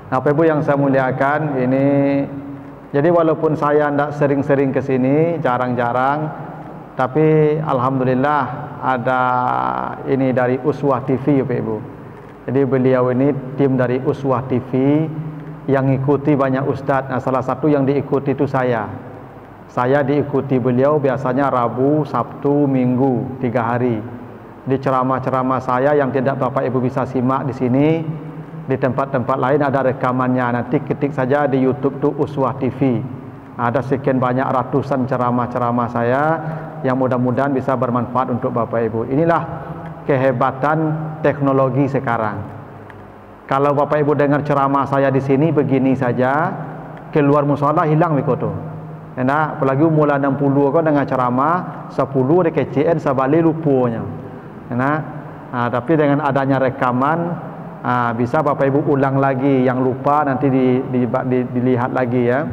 Nah, Bapak Ibu yang saya muliakan, ini jadi walaupun saya tidak sering-sering ke sini, jarang-jarang, tapi alhamdulillah ada ini dari Uswah TV, Bapak Ibu. Jadi beliau ini tim dari Uswah TV yang ikuti banyak ustadz. Nah, salah satu yang diikuti itu saya. Saya diikuti beliau biasanya Rabu, Sabtu, Minggu, 3 hari. Di ceramah-ceramah saya yang tidak Bapak Ibu bisa simak di sini, di tempat-tempat lain ada rekamannya. Nanti ketik saja di YouTube tuh Uswah TV. Ada sekian banyak ratusan ceramah-ceramah saya yang mudah-mudahan bisa bermanfaat untuk Bapak Ibu. Inilah kehebatan teknologi sekarang. Kalau Bapak Ibu dengar ceramah saya di sini begini saja, keluar musola hilang mikoto. Enak, apalagi mula 60 kau dengar ceramah 10 di KCN sabali lupanya. Enak. Nah, tapi dengan adanya rekaman bisa Bapak Ibu ulang lagi, yang lupa nanti dilihat lagi ya.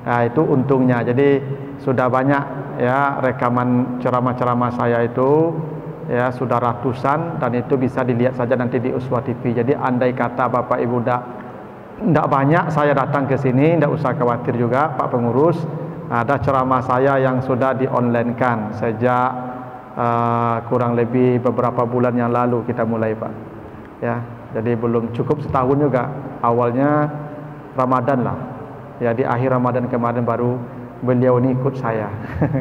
Nah, itu untungnya. Jadi sudah banyak ya rekaman ceramah-ceramah saya itu ya, sudah ratusan, dan itu bisa dilihat saja nanti di Uswah TV. Jadi andai kata Bapak Ibu tidak banyak saya datang ke sini, tidak usah khawatir juga Pak Pengurus. Ada ceramah saya yang sudah di-online-kan sejak kurang lebih beberapa bulan yang lalu kita mulai, Pak. Ya, jadi belum cukup setahun juga. Awalnya Ramadan lah. Ya, di akhir Ramadan kemarin baru beliau ini ikut saya.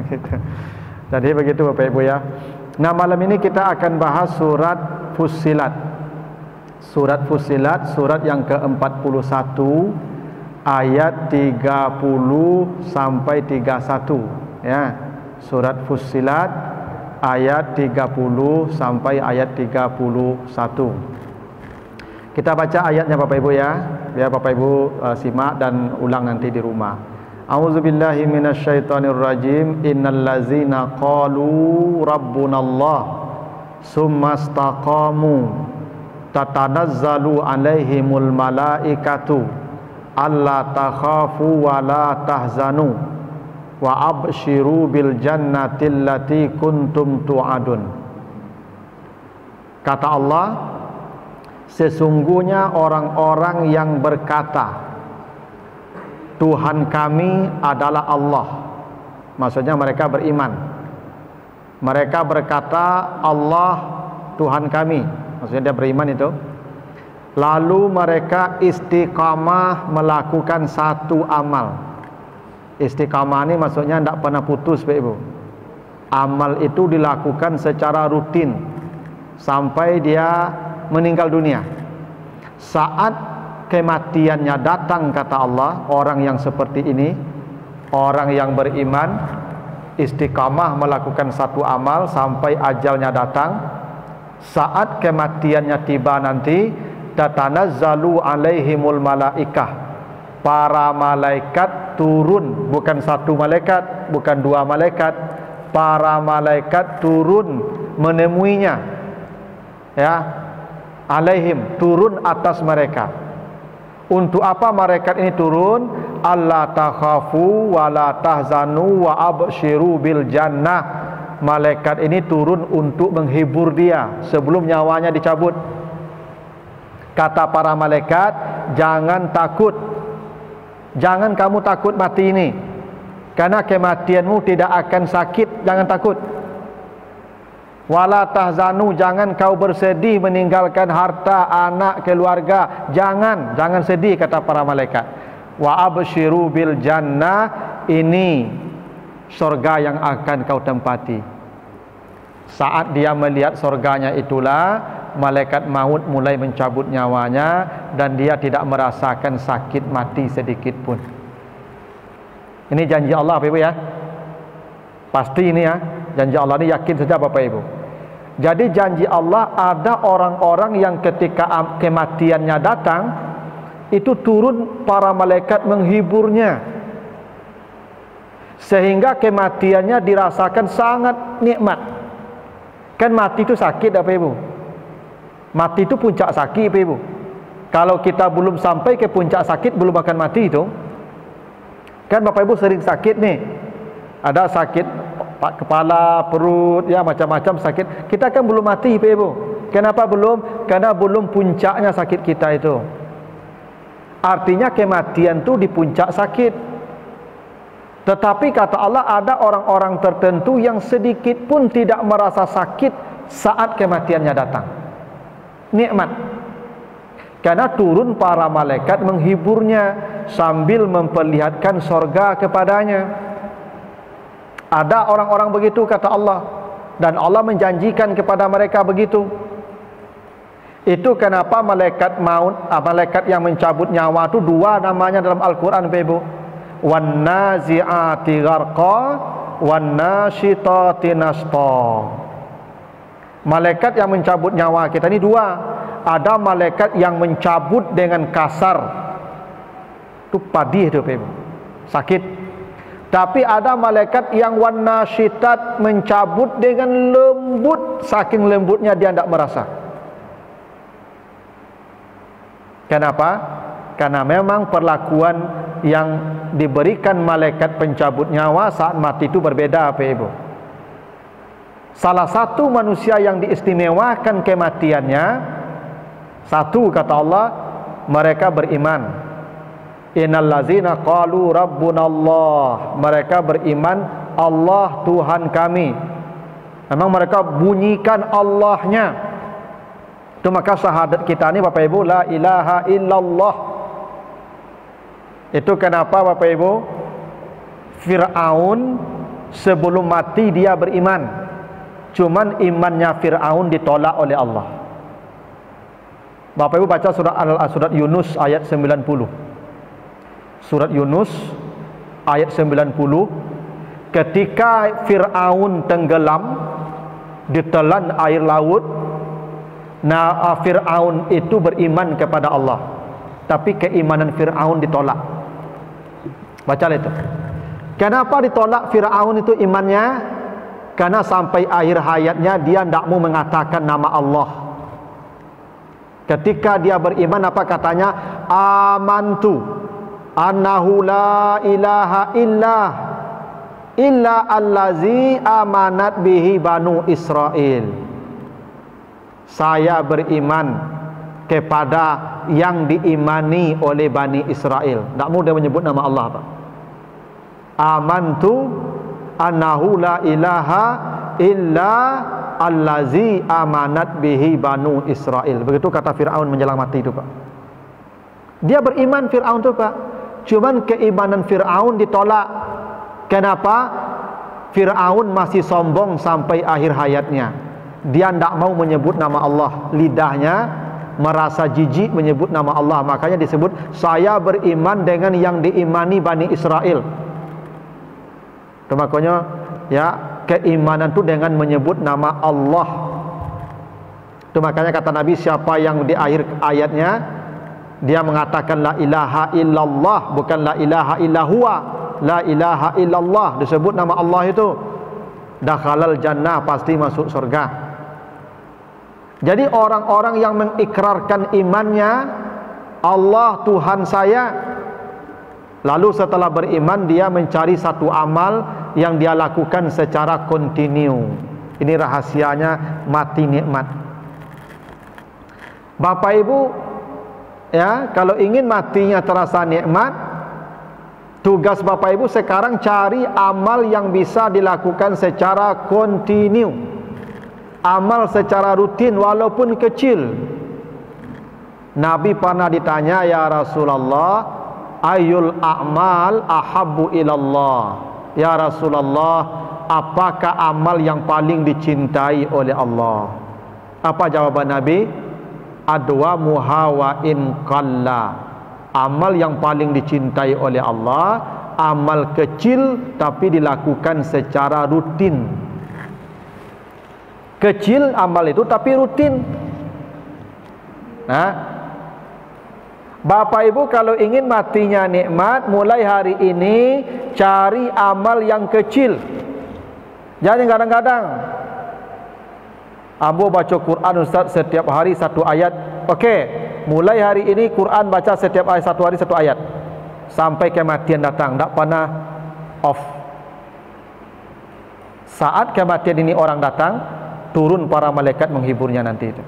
Gitu. Jadi begitu Bapak Ibu ya. Nah, malam ini kita akan bahas surat Fussilat. Surat Fussilat, surat yang ke-41, ayat 30 sampai 31 ya. Surat Fussilat ayat 30 sampai ayat 31. Kita baca ayatnya Bapak Ibu ya, biar Bapak Ibu simak dan ulang nanti di rumah. A'udzubillahi minasyaitonirrajim. Innallazina qalu rabbunallah summastaqamu tatanazzalu alaihimul malaikatu alla takhafu wa la tahzanu wa abshiru bil jannati allati kuntum tu'adun. Kata Allah, sesungguhnya orang-orang yang berkata Tuhan kami adalah Allah, maksudnya mereka beriman. Mereka berkata Allah Tuhan kami, maksudnya dia beriman itu. Lalu mereka istiqamah melakukan satu amal. Istiqamah ini maksudnya tidak pernah putus, Bapak Ibu. Amal itu dilakukan secara rutin sampai dia meninggal dunia. Saat kematiannya datang, kata Allah, orang yang seperti ini, orang yang beriman, istiqamah melakukan satu amal sampai ajalnya datang. Saat kematiannya tiba nanti, tatanazzalu alaihimul malaikah, para malaikat turun, bukan satu malaikat, bukan dua malaikat, para malaikat turun menemuinya ya, alaihim, turun atas mereka. Untuk apa malaikat ini turun? Alla takhafu wa la tahzanu wa abshiru bil jannah. Malaikat ini turun untuk menghibur dia sebelum nyawanya dicabut. Kata para malaikat, jangan takut, jangan kamu takut mati ini, karena kematianmu tidak akan sakit, jangan takut. Wala tahzanu, jangan kau bersedih meninggalkan harta, anak, keluarga, jangan sedih, kata para malaikat. Wa abshiru bil jannah, ini surga yang akan kau tempati. Saat dia melihat surganya itulah malaikat maut mulai mencabut nyawanya, dan dia tidak merasakan sakit mati sedikit pun. Ini janji Allah Bapak Ibu ya. Pasti ini ya, janji Allah ini yakin saja Bapak Ibu. Jadi janji Allah, ada orang-orang yang ketika kematiannya datang, itu turun para malaikat menghiburnya, sehingga kematiannya dirasakan sangat nikmat. Kan mati itu sakit Bapak Ibu. Mati itu puncak sakit Bapak Ibu. Kalau kita belum sampai ke puncak sakit, belum akan mati itu. Kan Bapak Ibu sering sakit nih. Ada sakit kepala, perut, ya macam-macam sakit. Kita kan belum mati Bapak Ibu. Kenapa belum? Karena belum puncaknya sakit kita itu. Artinya kematian itu di puncak sakit. Tetapi kata Allah, ada orang-orang tertentu yang sedikit pun tidak merasa sakit saat kematiannya datang. Nikmat. Karena turun para malaikat menghiburnya sambil memperlihatkan sorga kepadanya. Ada orang-orang begitu kata Allah, dan Allah menjanjikan kepada mereka begitu. Itu kenapa malaikat maut, malaikat yang mencabut nyawa itu dua namanya dalam Al-Quran, Ibu. Wan nazi'ati gharqa wan nasyitati nashta. Malaikat yang mencabut nyawa kita ini dua. Ada malaikat yang mencabut dengan kasar, itu padih itu, Ibu, sakit. Tapi ada malaikat yang wan nasyitat, mencabut dengan lembut, saking lembutnya dia tidak merasa. Kenapa? Karena memang perlakuan yang diberikan malaikat pencabut nyawa saat mati itu berbeda, Ibu. Salah satu manusia yang diistimewakan kematiannya, satu kata Allah, mereka beriman. Innal ladzina qalu rabbunallah, mereka beriman Allah Tuhan kami. Memang mereka bunyikan Allahnya. Itu maka syahadat kita ini, Bapak Ibu, la ilaha illallah. Itu kenapa Bapak Ibu, Fir'aun sebelum mati dia beriman. Cuman imannya Fir'aun ditolak oleh Allah. Bapak Ibu baca surat Yunus ayat 90. Surat Yunus ayat 90. Ketika Fir'aun tenggelam ditelan air laut, nah Fir'aun itu beriman kepada Allah, tapi keimanan Fir'aun ditolak. Baca itu. Kenapa ditolak Fir'aun itu imannya? Karena sampai akhir hayatnya dia tidak mau mengatakan nama Allah. Ketika dia beriman, apa katanya? Amantu annahu la ilaha illa allazi amanat bihi banu Israel. Saya beriman kepada yang diimani oleh Bani Israel. Tak mudah menyebut nama Allah, Pak. Amantu annahu la ilaha illa allazi amanat bihi banu Israel. Begitu kata Fir'aun menjelang mati itu, Pak. Dia beriman Fir'aun itu, Pak. Cuman keimanan Fir'aun ditolak. Kenapa? Fir'aun masih sombong sampai akhir hayatnya. Dia tidak mau menyebut nama Allah. Lidahnya merasa jijik menyebut nama Allah. Makanya disebut, saya beriman dengan yang diimani Bani Israel. Itu makanya ya, keimanan itu dengan menyebut nama Allah. Itu makanya kata Nabi, siapa yang di akhir ayatnya dia mengatakan la ilaha illallah, bukan la ilaha illahuwa, la ilaha illallah, disebut nama Allah itu, dakhalal jannah, pasti masuk surga. Jadi orang-orang yang mengikrarkan imannya Allah Tuhan saya, lalu setelah beriman dia mencari satu amal yang dia lakukan secara kontinu. Ini rahasianya mati nikmat. Bapak Ibu ya, kalau ingin matinya terasa nikmat, tugas Bapak Ibu sekarang cari amal yang bisa dilakukan secara kontinu. Amal secara rutin walaupun kecil. Nabi pernah ditanya, ya Rasulullah, ayul a'mal ahabbu ilallah. Ya Rasulullah, apakah amal yang paling dicintai oleh Allah? Apa jawaban Nabi? Adwa muhawa in qalla. Amal yang paling dicintai oleh Allah, amal kecil tapi dilakukan secara rutin. Kecil amal itu tapi rutin. Nah, Bapak Ibu kalau ingin matinya nikmat, mulai hari ini cari amal yang kecil. Jangan kadang-kadang Ambo baca Quran Ustaz setiap hari satu ayat. Okey, mulai hari ini Quran baca setiap hari satu ayat sampai kematian datang, tak pernah off. Saat kematian ini orang datang, turun para malaikat menghiburnya nanti itu.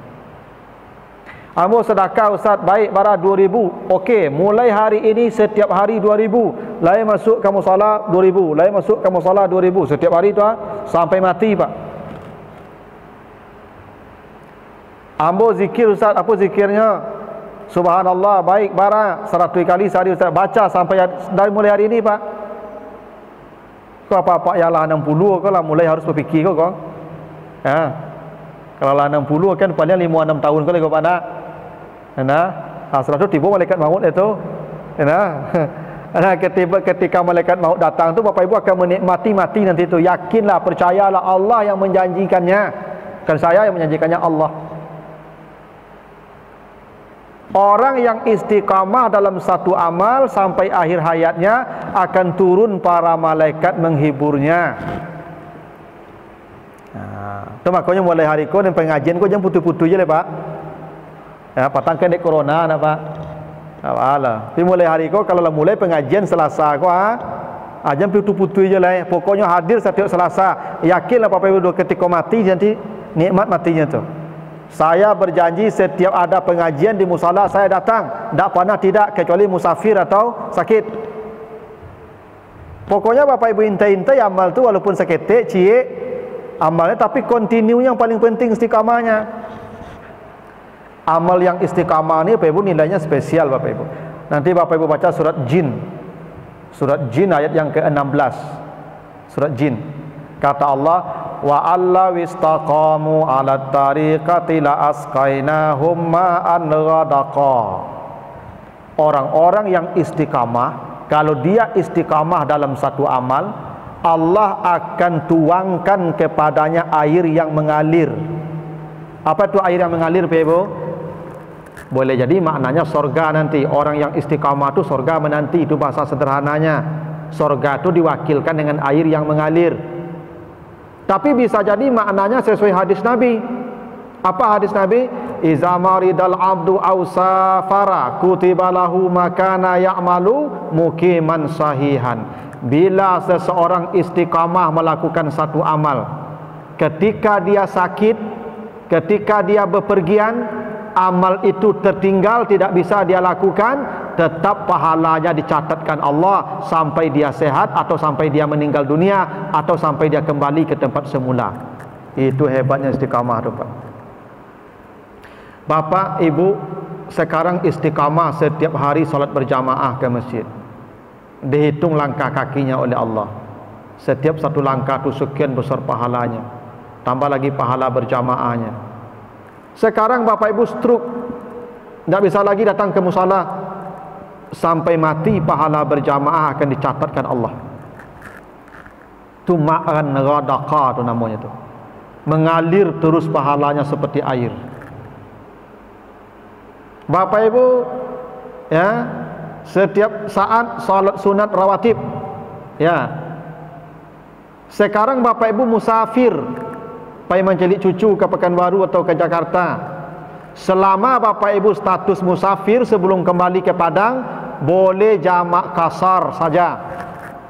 Ambo sedekah Ustaz, baik bara 2,000. Okey, mulai hari ini setiap hari 2,000. Lain masuk kamu salat 2,000, lain masuk kamu salat 2,000 setiap hari tu sampai mati Pak. Ambo zikir Ustaz, apa zikirnya? Subhanallah, baik bara 100 kali sehari Ustaz, baca sampai dari mulai hari ini Pak. Kau apa-apa ialah 60 kau lah mulai harus berfikir kau. Ya. Kalau lah 60 kan paling 5-6 tahun kau lagi kau pada. Nah, setelah itu tiba malaikat maut itu. Nah, ketika malaikat maut datang tu Bapak Ibu akan menikmati mati nanti tu. Yakinlah, percayalah Allah yang menjanjikannya. Bukan saya yang menjanjikannya, Allah. Orang yang istiqamah dalam satu amal sampai akhir hayatnya akan turun para malaikat menghiburnya. Tu makanya mulai hari kau dan pengajian kau jangan putu-putu je lah Pak. Ya, patangkan dek corona nak Pak. Apalah. Tapi mulai hari kau kalau lah mulai pengajian Selasa kau jangan putu-putu je lah. Pokoknya hadir setiap Selasa. Yakinlah Bapak Ibu ketika mati nanti nikmat matinya tu. Saya berjanji setiap ada pengajian di musala saya datang. Tak pernah tidak kecuali musafir atau sakit. Pokoknya Bapak Ibu intai-intai amal tu walaupun seketik, cie amalnya, tapi continue yang paling penting istiqamahnya. Amal yang istiqamah ni Bapak Ibu nilainya spesial Bapak Ibu. Nanti Bapak Ibu baca surat Jin. Surat Jin ayat yang ke-16. Surat Jin. Kata Allah, wa alla wistaqamu 'ala tariqati la asqainahum ma'an ghadaqa. Orang-orang yang istiqamah, kalau dia istiqamah dalam satu amal, Allah akan tuangkan kepadanya air yang mengalir. Apa itu air yang mengalir Bapak Ibu? Boleh jadi maknanya sorga nanti. Orang yang istiqamah itu sorga menanti, itu bahasa sederhananya. Sorga itu diwakilkan dengan air yang mengalir. Tapi bisa jadi maknanya sesuai hadis Nabi. Apa hadis Nabi? Iza maridal abdu aw safara kutiba lahu makana ya'malu muqiman sahihan. Bila seseorang istiqamah melakukan satu amal, ketika dia sakit, ketika dia bepergian, amal itu tertinggal, tidak bisa dia lakukan, tetap pahalanya dicatatkan Allah sampai dia sehat, atau sampai dia meninggal dunia, atau sampai dia kembali ke tempat semula. Itu hebatnya istiqamah tu Pak. Bapak Ibu sekarang istiqamah setiap hari salat berjamaah ke masjid, dihitung langkah kakinya oleh Allah. Setiap satu langkah itu sekian besar pahalanya, tambah lagi pahala berjamaahnya. Sekarang Bapak Ibu stroke, tidak bisa lagi datang ke musala, sampai mati pahala berjamaah akan dicatatkan Allah. Itu ma'an ghadaqa itu namanya tu. Mengalir terus pahalanya seperti air. Bapak Ibu ya, setiap saat salat sunat rawatib ya. Sekarang Bapak Ibu musafir, pai mencelik cucu ke Pekanbaru atau ke Jakarta, selama Bapak Ibu status musafir sebelum kembali ke Padang, boleh jamak kasar saja,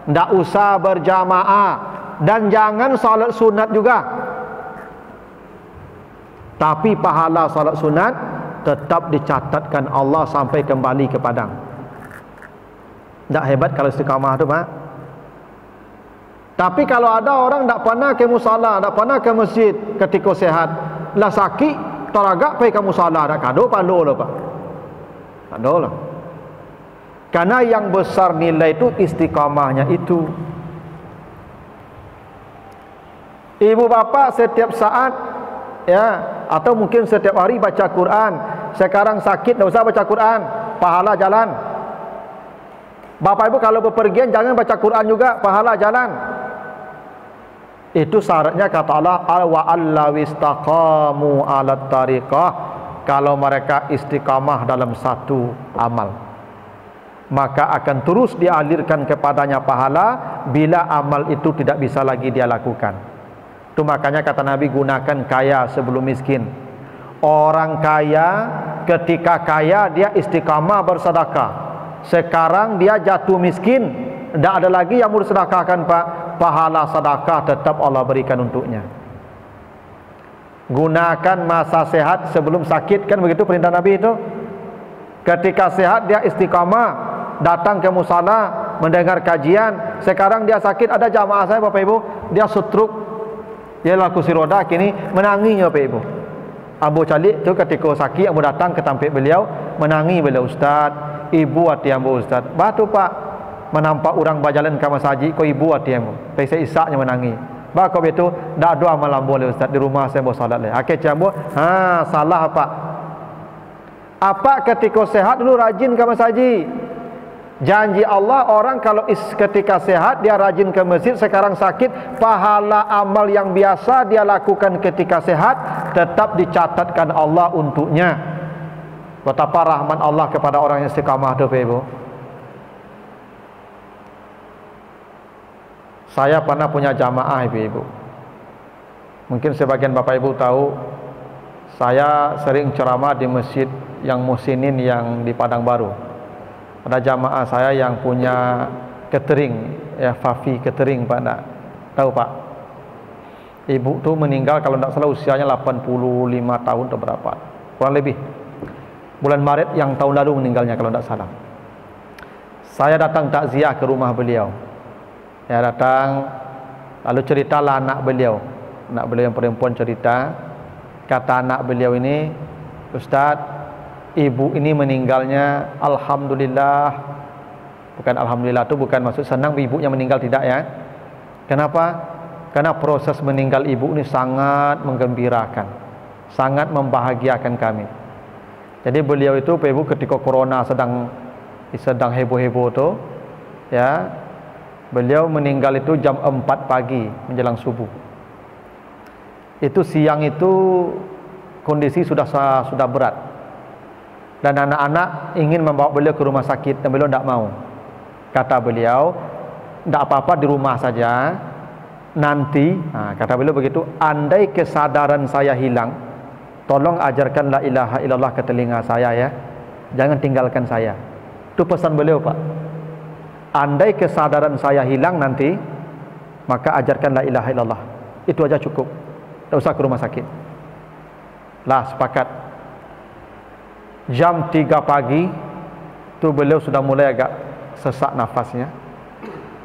tidak usah berjamaah, dan jangan salat sunat juga. Tapi pahala salat sunat tetap dicatatkan Allah sampai kembali ke Padang. Tak hebat kalau istiqamah tu Pak. Tapi kalau ada orang tak pernah ke musala, tak pernah ke masjid ketika sehat, lah sakit, teragak pergi ke musala, tak kado palu lah Pak. Kado lah. Karena yang besar nilai itu istiqamahnya itu. Ibu bapa setiap saat ya, atau mungkin setiap hari baca Quran. Sekarang sakit, tak usah baca Quran, pahala jalan. Bapak Ibu kalau bepergian jangan baca Quran juga, pahala jalan. Itu syaratnya kata Allah, wa alla wistaqamu 'ala tariqah. Kalau mereka istiqamah dalam satu amal, maka akan terus dialirkan kepadanya pahala bila amal itu tidak bisa lagi dia lakukan. Itu makanya kata Nabi, gunakan kaya sebelum miskin. Orang kaya ketika kaya dia istiqamah bersedekah. Sekarang dia jatuh miskin, tidak ada lagi yang mau disedekahkan Pak. Pahala sedekah tetap Allah berikan untuknya. Gunakan masa sehat sebelum sakit, kan begitu perintah Nabi itu. Ketika sehat dia istiqamah, datang ke musala, mendengar kajian. Sekarang dia sakit, ada jamaah saya Bapak Ibu, dia stroke, dia laku kursi roda, kini menangis Bapak Ibu. Abu Calik tu ketika sakit, Abu datang ke tampik beliau, menangis beliau, Ustaz, ibu hati ambo Ustaz. Batu Pak, menampak orang berjalan ke masjid, kau ibu hati ambo. Pesa isaknya menangis. Ba kau betul, dak doa malam boleh Ustaz, di rumah saya mau salat leh. Akhir cambo, salah Pak. Apa ketika sehat dulu rajin ke masjid. Janji Allah, orang kalau ketika sehat dia rajin ke masjid, sekarang sakit, pahala amal yang biasa dia lakukan ketika sehat tetap dicatatkan Allah untuknya. Betapa rahmat Allah kepada orang yang istiqamah tu Bapak Ibu. Saya pernah punya jamaah Ibu. Mungkin sebagian Bapak Ibu tahu, saya sering ceramah di masjid yang Musinin yang di Padang Baru. Ada jamaah saya yang punya catering, ya Fafi catering Pak, enggak tahu Pak. Ibu tu meninggal kalau tidak salah usianya 85 tahun atau berapa, kurang lebih. Bulan Maret yang tahun lalu meninggalnya kalau tidak salah. Saya datang takziah ke rumah beliau. Ya datang, lalu ceritalah anak beliau yang perempuan cerita, kata anak beliau ini, Ustaz, ibu ini meninggalnya alhamdulillah. Bukan alhamdulillah itu bukan maksud senang ibunya meninggal, tidak ya. Kenapa? Karena proses meninggal ibu ini sangat menggembirakan, sangat membahagiakan kami. Jadi beliau itu ibu ketika corona sedang heboh-heboh tu, ya, beliau meninggal itu jam 4 pagi menjelang subuh. Itu siang itu kondisi sudah berat. Dan anak-anak ingin membawa beliau ke rumah sakit dan beliau tidak mau. Kata beliau, tidak apa-apa di rumah saja. Nanti, kata beliau begitu, andai kesadaran saya hilang, tolong ajarkan la ilaha illallah ke telinga saya ya. Jangan tinggalkan saya. Itu pesan beliau Pak. Andai kesadaran saya hilang nanti, maka ajarkan la ilaha illallah. Itu aja cukup. Tak usah ke rumah sakit. Lah sepakat. Jam 3 pagi tu beliau sudah mulai agak sesak nafasnya.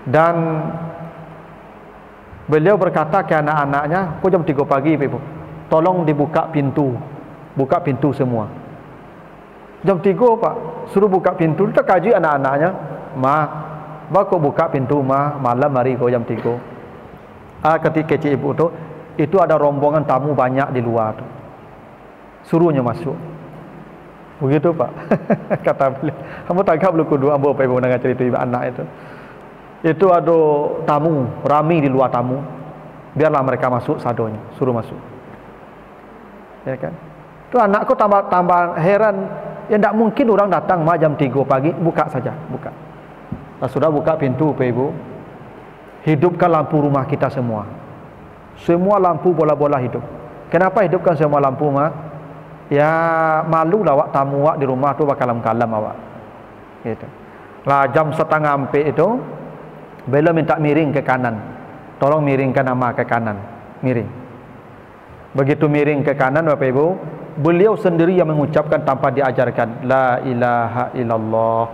Dan beliau berkata ke anak-anaknya, "Kok jam 3 pagi, Ibu? Tolong dibuka pintu. Buka pintu semua." Jam 3 Pak, suruh buka pintu. Kita kaji anak-anaknya, kok buka pintu malam hari kau jam 3. Ketika kecil ibu tu, itu ada rombongan tamu banyak di luar tu. Suruhnya masuk. Begitu Pak. Kata beliau, kamu tagak belum kudu ambo Pak Ibu dengar cerita ibu anak itu. Itu ada tamu, rami di luar tamu. Biarlah mereka masuk sadonya, suruh masuk. Ya kan? Tu anakku tambah heran, ya tidak mungkin orang datang jam 3 pagi, buka saja, buka. Sudah buka pintu Pak Ibu, hidupkan lampu rumah kita semua. Semua lampu bola-bola hidup. Kenapa hidupkan semua lampu Ya malu lah awak tamu awak di rumah tu bakalam kalam awak. Gitu. Lah jam setengah ampe itu, beliau minta miring ke kanan. Tolong miringkan nama ke kanan. Miring. Begitu miring ke kanan Bapak Ibu, beliau sendiri yang mengucapkan tanpa diajarkan, la ilaha illallah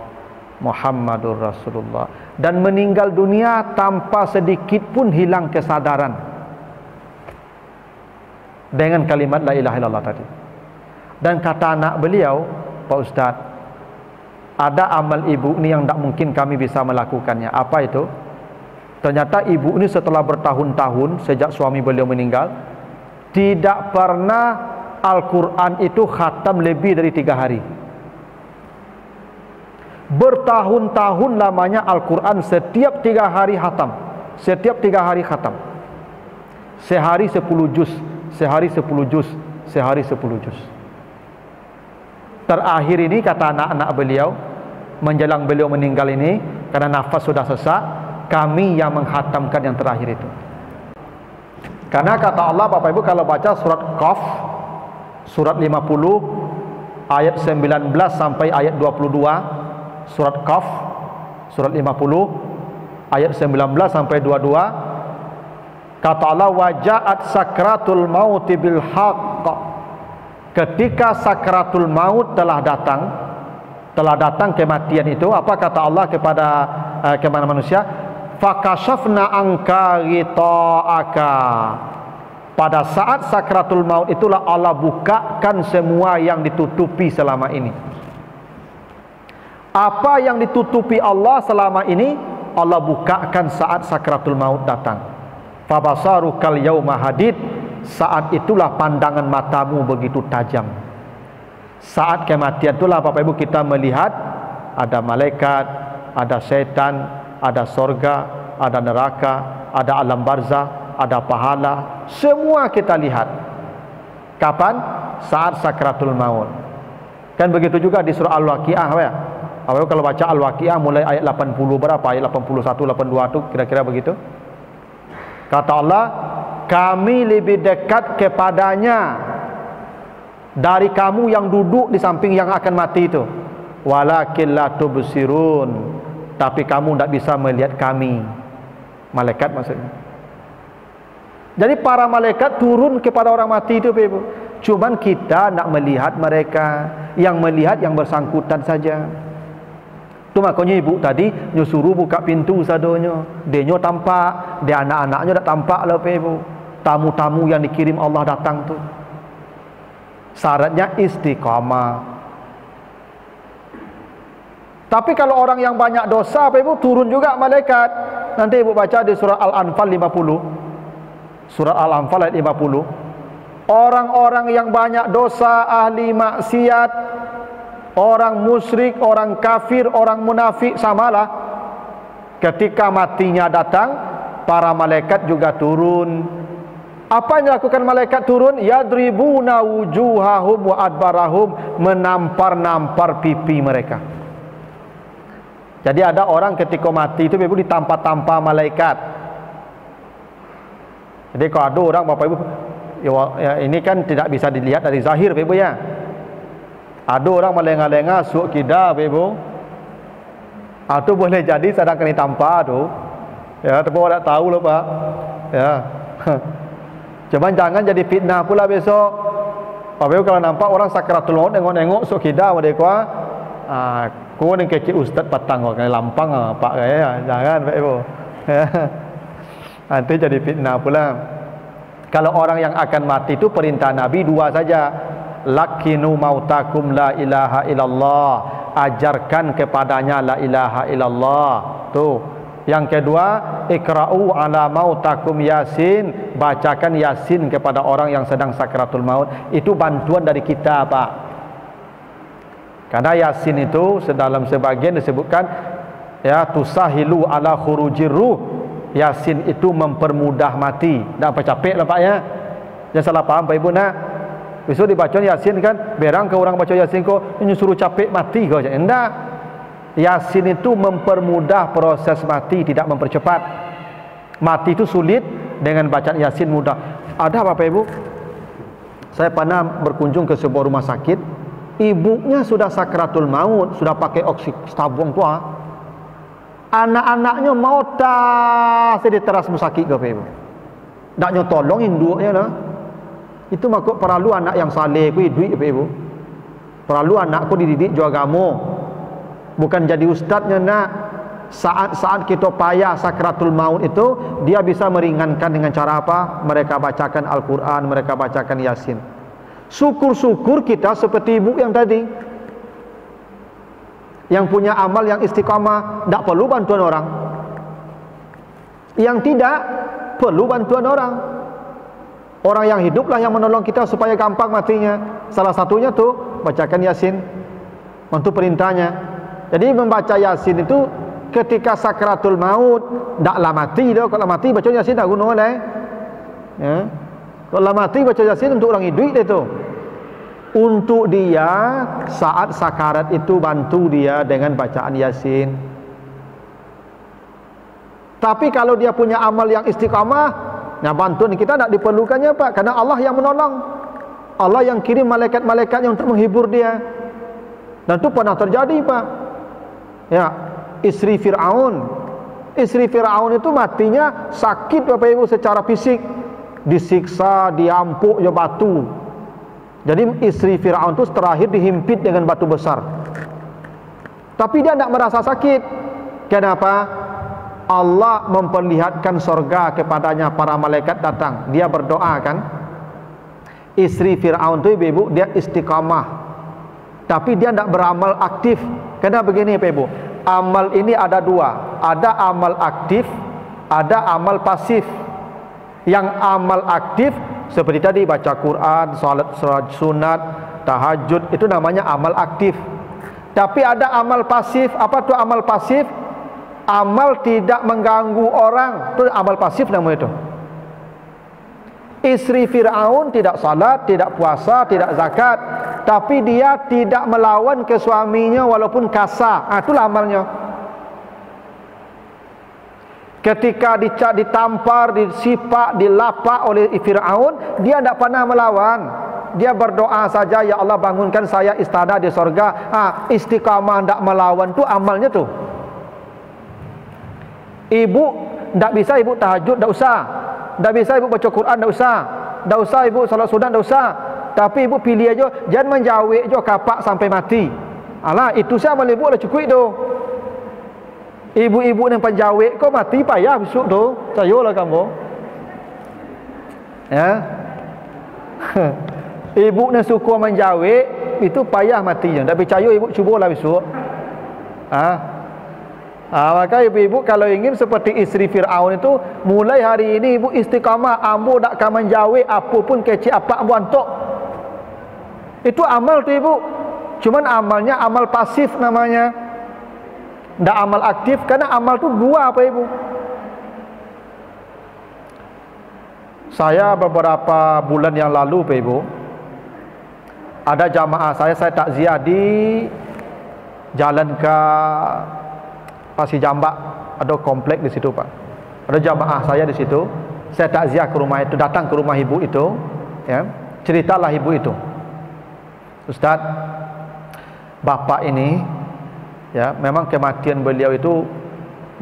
Muhammadur Rasulullah, dan meninggal dunia tanpa sedikit pun hilang kesadaran dengan kalimat la ilaha illallah tadi. Dan kata anak beliau, Pak Ustaz, ada amal ibu ini yang tak mungkin kami bisa melakukannya. Apa itu? Ternyata ibu ini setelah bertahun-tahun sejak suami beliau meninggal, tidak pernah Al-Quran itu khatam lebih dari 3 hari. Bertahun-tahun lamanya Al-Quran setiap 3 hari khatam. Setiap 3 hari khatam. Sehari 10 juz, sehari 10 juz, sehari 10 juz. Terakhir ini kata anak-anak beliau, menjelang beliau meninggal ini, karena nafas sudah sesak, kami yang menghatamkan yang terakhir itu. Karena kata Allah Bapak Ibu, kalau baca surat Qaf, surat 50 ayat 19 sampai ayat 22, surat Qaf surat 50 ayat 19 sampai 22, Kata Allah, wajaat sakratul maut bil haqq. Ketika sakratul maut telah datang kematian itu, apa kata Allah kepada manusia? Fakashafna anka ghita'aka. Pada saat sakratul maut itulah Allah bukakan semua yang ditutupi selama ini. Apa yang ditutupi Allah selama ini, Allah bukakan saat sakratul maut datang. Fabasarukal yauma hadid. Saat itulah pandangan matamu begitu tajam. Saat kematian itulah Bapak Ibu kita melihat ada malaikat, ada setan, ada sorga, ada neraka, ada alam barzah, ada pahala. Semua kita lihat. Kapan? Saat sakratul maut. Kan begitu juga di surah Al-Waqiah ya. Bapak Ibu kalau baca Al-Waqiah mulai ayat 80 berapa? Ayat 81, 82 itu kira-kira begitu. Kata Allah, kami lebih dekat kepadanya dari kamu yang duduk di samping yang akan mati itu. Walakin la tubsirun. Tapi kamu tidak bisa melihat kami. Malaikat maksudnya. Jadi para malaikat turun kepada orang mati itu, Ibu. Cuman kita tidak melihat mereka. Yang melihat yang bersangkutan saja. Itu makanya ibu tadi nyuruh buka pintu sadonyo. Denyo tampak, dia anak-anaknya dah tampak lah Ibu. Tamu-tamu yang dikirim Allah datang tu. Syaratnya istiqamah. Tapi kalau orang yang banyak dosa Ibu, turun juga malaikat. Nanti Ibu baca di surah Al-Anfal 50. Surah Al-Anfal ayat 50. Orang-orang yang banyak dosa, ahli maksiat, orang musyrik, orang kafir, orang munafik, samalah. Ketika matinya datang, para malaikat juga turun. Apa yang dilakukan malaikat turun? Yadribuna wujuhahum wa adbarahum. Menampar-nampar pipi mereka. Jadi ada orang ketika mati itu Ibu ditampar-tampar malaikat. Jadi kalau ada orang Bapak Ibu, ya, ini kan tidak bisa dilihat dari zahir Ibu ya. Ada orang melengah-lengah suuk kida Ibu. Itu boleh jadi sedang kena tampar tu. Ya, tapi orang tak tahu loh Pak. Ya. Cuman jangan jadi fitnah pula besok. Bapak Ibu kalau nampak orang sakratul maut nengok-nengok suuk kida mereka, kau ni kecil ustaz patang kau kena lampang Pak ya. Jangan Pak Ibu. Ya. Nanti jadi fitnah pula. Kalau orang yang akan mati itu perintah Nabi dua saja. Lakinu mautakum la ilaha illallah. Ajarkan kepadanya la ilaha illallah. Tuh. Yang kedua, ikra'u ala mautakum yasin. Bacakan yasin kepada orang yang sedang sakratul maut. Itu bantuan dari kita Pak. Karena yasin itu dalam sebagian disebutkan ya tusahilu ala khurujir ruh. Yasin itu mempermudah mati. Tak apa capek lah Pak ya. Jangan salah paham Pak Ibu nak. Besok dibaca Yasin kan, berang ke orang baca Yasin kok ini suruh capek mati kau je. Enggak. Yasin itu mempermudah proses mati, tidak mempercepat. Mati itu sulit, dengan bacaan Yasin mudah. Ada Bapak Ibu? Saya pernah berkunjung ke sebuah rumah sakit. Ibunya sudah sakratul maut, sudah pakai oksigen tabung tua. Anak-anaknya mau tak sedih teras musakit ke Ibu. Naknya tolong induknya lah. Itu makuk perlu anak yang saleh ku duit Ibu. Perlu anakku dididik jual agama. Bukan jadi ustaznya nak. Saat-saat kita payah sakratul maut itu, dia bisa meringankan dengan cara apa? Mereka bacakan Al-Quran, mereka bacakan Yasin. Syukur-syukur kita seperti ibu yang tadi, yang punya amal yang istiqamah, tidak perlu bantuan orang. Yang tidak perlu bantuan orang. Orang yang hiduplah yang menolong kita supaya gampang matinya. Salah satunya tuh bacakan Yasin. Untuk perintahnya. Jadi membaca Yasin itu ketika sakratul maut, taklah mati dah. Kalau mati baca Yasin tak guna lah. Ya. Kalau mati baca Yasin untuk orang hidup itu. Untuk dia saat sakarat itu bantu dia dengan bacaan Yasin. Tapi kalau dia punya amal yang istiqamah, nah bantuan kita tak diperlukannya Pak, karena Allah yang menolong. Allah yang kirim malaikat-malaikatnya untuk menghibur dia. Dan itu pernah terjadi Pak. Ya, istri Fir'aun Istri Firaun itu matinya sakit Bapak Ibu secara fisik, disiksa, diampuk ya batu. Jadi istri Firaun itu terakhir dihimpit dengan batu besar. Tapi dia tidak merasa sakit. Kenapa? Allah memperlihatkan sorga kepadanya, para malaikat datang. Dia berdoa kan. Istri Firaun itu Ibu, dia istiqamah. Tapi dia tidak beramal aktif. Karena begini Bapak Ibu, amal ini ada dua. Ada amal aktif, ada amal pasif. Yang amal aktif seperti tadi baca Quran, salat sunat, tahajud, itu namanya amal aktif. Tapi ada amal pasif. Apa tuh amal pasif? Amal tidak mengganggu orang, itu amal pasif namanya itu. Istri Firaun tidak salat, tidak puasa, tidak zakat, tapi dia tidak melawan ke suaminya walaupun kasar. Itulah amalnya. Ketika ditampar, disipak, dilapak oleh Firaun, dia tidak pernah melawan. Dia berdoa saja, ya Allah bangunkan saya istana di sorga. Istiqamah, tidak melawan, itu amalnya tuh. Ibu tidak bisa ibu tahajud, tidak usah. Tidak bisa ibu baca Quran, tidak usah. Tidak usah ibu salat sunat, tidak usah. Tapi ibu pilih aja, jangan menjawik aja kapak sampai mati. Alah, itu saya amal ibu lah cukup tu. Ibu-ibu yang penjawik kau mati payah besok tu. Sayolah kamu. Ya. Ibu yang suka menjawik itu payah matinya. Tak percaya ibu cubalah besok. Maka ibu-ibu kalau ingin seperti istri Firaun itu, mulai hari ini ibu istiqamah, ambo tak akan menjawik apapun kecil apa ambo antok. Itu amal tu ibu. Cuman amalnya amal pasif namanya. Tak amal aktif, karena amal tu dua apa ibu. Saya beberapa bulan yang lalu Pak Ibu, ada jamaah saya takziah di jalan ke Pasir Jambak, ada komplek di situ Pak. Ada jamaah saya di situ. Saya takziah ke rumah itu, datang ke rumah ibu itu, ya. Ceritalah ibu itu, Ustaz, bapak ini, ya, memang kematian beliau itu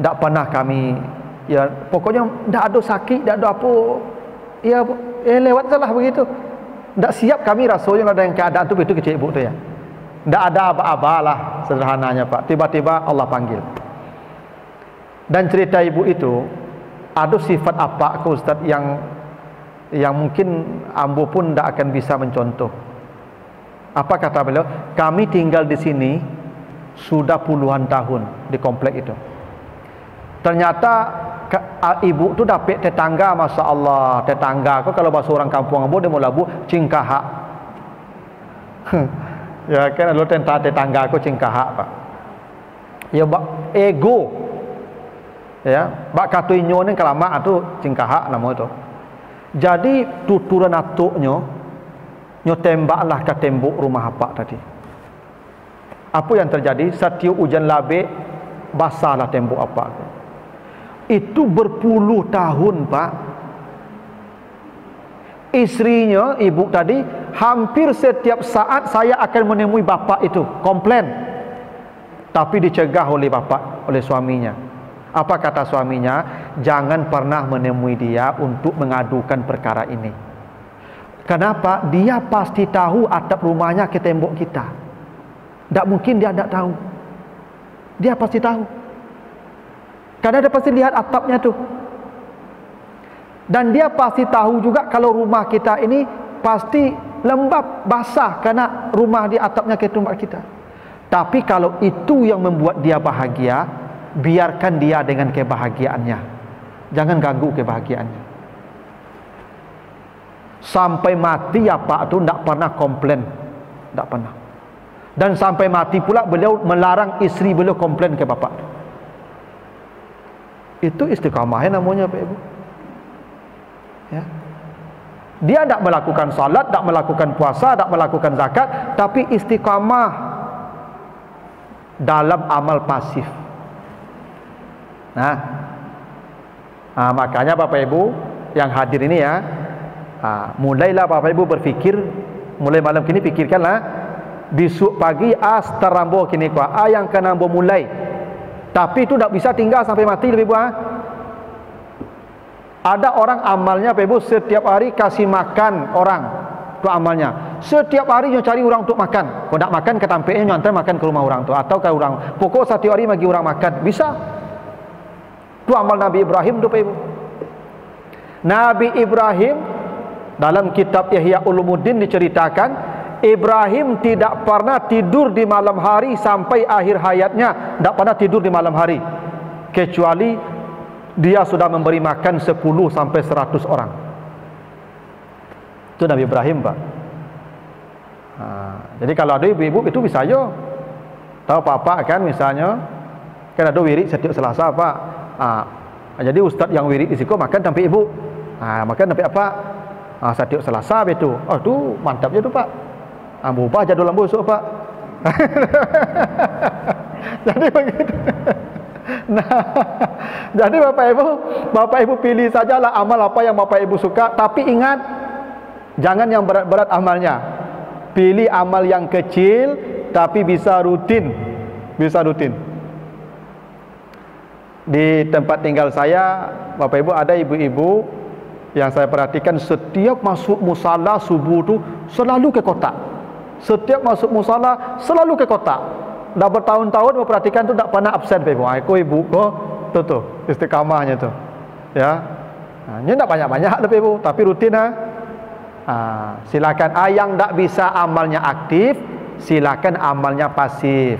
tidak pernah kami, ya, pokoknya tidak ada sakit, tidak ada apa, ya, lewat salah begitu. Tak siap kami rasanya ada yang keadaan tu begitu kecil ibu tu ya. Tak ada aba-aba lah sederhananya Pak. Tiba-tiba Allah panggil. Dan cerita ibu itu ada sifat apa ke Ustaz yang mungkin ambo pun tak akan bisa mencontoh. Apa kata beliau? Kami tinggal di sini sudah puluhan tahun di komplek itu. Ternyata ibu tu dapat tetangga, masya Allah, tetangga kau kalau bahasa orang kampung ambo dia mau labu cingkahak. Ya kan lo tetangga aku cingkahak Pak. Ya ego. Ya, bak katuinyo ni kelama tu cingkahak nama itu. Jadi tuturan atuknya nyo tembaklah ke tembok rumah apa tadi. Apa yang terjadi? Setiap hujan labik basahlah tembok apa tu. Itu berpuluh tahun Pak. Istrinya, ibu tadi, hampir setiap saat saya akan menemui bapak itu, komplain. Tapi dicegah oleh bapak, oleh suaminya. Apa kata suaminya? Jangan pernah menemui dia untuk mengadukan perkara ini. Kenapa? Dia pasti tahu atap rumahnya ke tembok kita. Tak mungkin dia tak tahu. Dia pasti tahu. Karena dia pasti lihat atapnya tu. Dan dia pasti tahu juga kalau rumah kita ini pasti lembab, basah karena rumah di atapnya ke tempat kita. Tapi kalau itu yang membuat dia bahagia, biarkan dia dengan kebahagiaannya. Jangan ganggu kebahagiaannya. Sampai mati ya Pak tu tak pernah komplain. Tak pernah. Dan sampai mati pula beliau melarang isteri beliau komplain ke bapak. Itu istiqamah namanya Pak Ibu. Ya. Dia tak melakukan salat, tak melakukan puasa, tak melakukan zakat, tapi istiqamah dalam amal pasif. Makanya Bapak Ibu yang hadir ini ya, mulailah Bapak Ibu berfikir, mulai malam kini fikirkanlah, besok pagi terambo kini yang kena mulai Tapi itu tak bisa tinggal sampai mati Bapak Ibu. Ada orang amalnya Bapak Ibu setiap hari kasih makan orang. Itu amalnya. Setiap hari dia cari orang untuk makan. Kalau tak makan ketampeknya nyantai makan ke rumah orang tu atau ke orang. Pokok setiap hari bagi orang makan. Bisa. Itu amal Nabi Ibrahim tu Bapak Ibu. Nabi Ibrahim dalam kitab Ihya Ulumuddin diceritakan Ibrahim tidak pernah tidur di malam hari sampai akhir hayatnya. Tak pernah tidur di malam hari kecuali dia sudah memberi makan 10 sampai 100 orang. Itu Nabi Ibrahim Pak. Jadi kalau ada ibu-ibu itu bisa aja. Tahu Pak kan misalnya kan ada wirid setiap Selasa Pak. Jadi ustaz yang wirid di situ makan sampai ibu. Makan sampai apa? Setiap Selasa itu. Oh itu mantapnya tu Pak. Berubah jadwal busuk Pak. Jadi begitu. Nah, jadi Bapak Ibu pilih sajalah amal apa yang Bapak Ibu suka, tapi ingat jangan yang berat-berat amalnya. Pilih amal yang kecil tapi bisa rutin. Bisa rutin. Di tempat tinggal saya, Bapak Ibu ada ibu-ibu yang saya perhatikan setiap masuk musala subuh tu selalu ke kotak. Setiap masuk musala selalu ke kotak. Dah bertahun-tahun memperhatikan tu tak pernah absen Bapak Ibu. Aku ibu ko tu istiqamahnya tu. Ya. Ini tak banyak-banyak Bapak Ibu, tapi rutin silakan. Yang tak bisa amalnya aktif, silakan amalnya pasif.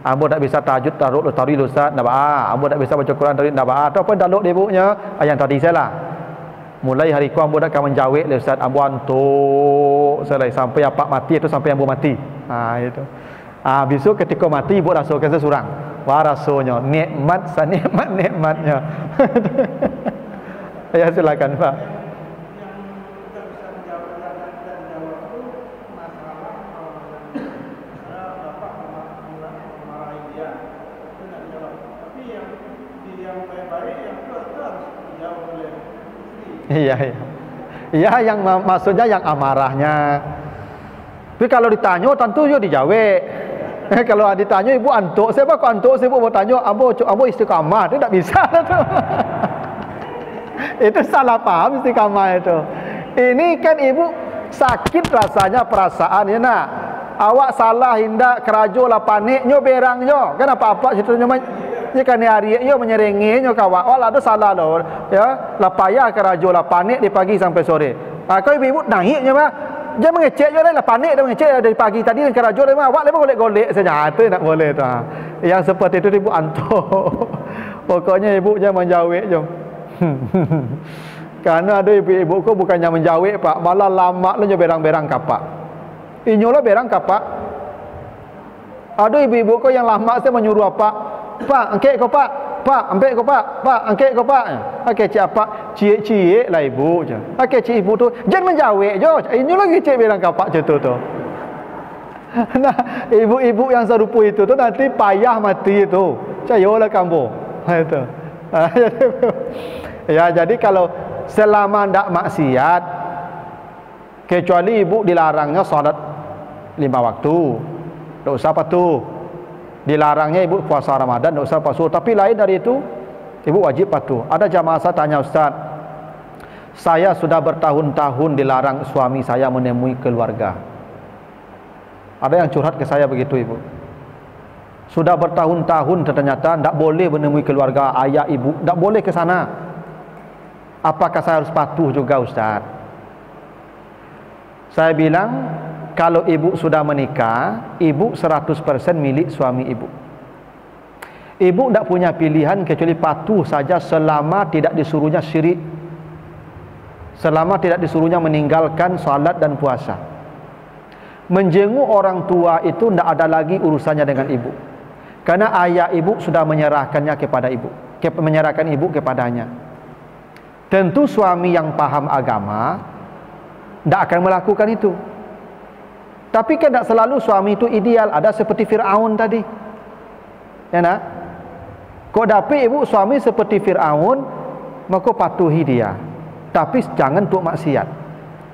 Ambo tak bisa tahajud tarik Ustaz, tak apa. Ambo tak bisa baca Quran tarik tak apa. Ataupun daluk ibunya yang tadi saya lah. Mulai hari ku ambo dak akan menjawab le Ustaz, ambo antuk selai sampai apa mati itu sampai ambo mati. Itu. Besok ketika mati ibu rasakan sesurang. Wah rasanya nikmat nikmatnya. Ya silakan Pak. Iya yang maksudnya yang amarahnya. Tapi kalau ditanya tentu yo dijawab. Kalau ditanya ibu antuk, siapa kok antuk? Ibu mau tanya, ambo istiqamah, itu tak bisa tu. Itu salah paham istiqamah itu. Ini kan ibu sakit rasanya perasaan ya nak. Awak salah hindak kerajo lah panik nyo berangnya. Kan apa-apa situ nyo ni kan hari nyo menyerengi nyo kawak. Wala ada salah loh. Ya, lah payah kerajo lah panik di pagi sampai sore. Kau ibu naiknya mah dia mengecek je lah panik dia mengecek dari pagi tadi dan kerajo dia awak lepas golek-golek saja. Itu tak boleh tu. Yang seperti itu ibu antuk. Pokoknya ibu jangan menjawab je. Karena ada ibu-ibu ko bukannya menjawab Pak, malah lama lah berang-berang kapak. Inyolah berang kapak. Ada ibu-ibu ko yang lama saya menyuruh apa? Pak, angkat kau Pak. Pak, ambil kau Pak. Pak, angkat kau Pak. Okey, cik apa? Cik lah ibu je. Okey, cik ibu tu jangan menjawab je. Ini lagi cik bilang kapak je tu. Nah, ibu-ibu yang serupa itu tu nanti payah mati itu. Cayolah kamu. Itu. Ya, jadi kalau selama ndak maksiat kecuali ibu dilarangnya salat 5 waktu. Tak usah patuh. Dilarangnya ibu puasa Ramadan, tak usah patuh. Tapi lain dari itu, ibu wajib patuh. Ada jamaah saya tanya, Ustaz, saya sudah bertahun-tahun dilarang suami saya menemui keluarga. Ada yang curhat ke saya begitu ibu. Sudah bertahun-tahun ternyata tak boleh menemui keluarga ayah ibu, tak boleh ke sana. Apakah saya harus patuh juga Ustaz? Saya bilang, kalau ibu sudah menikah, ibu 100% milik suami ibu. Ibu tidak punya pilihan kecuali patuh saja selama tidak disuruhnya syirik. Selama tidak disuruhnya meninggalkan salat dan puasa. Menjenguk orang tua itu tidak ada lagi urusannya dengan ibu. Karena ayah ibu sudah menyerahkannya kepada ibu. Menyerahkan ibu kepadanya. Tentu suami yang paham agama tidak akan melakukan itu. Tapi kan tak selalu suami itu ideal. Ada seperti Fir'aun tadi. Ya nak? Kau dapat ibu suami seperti Fir'aun, maka patuhi dia. Tapi jangan untuk maksiat.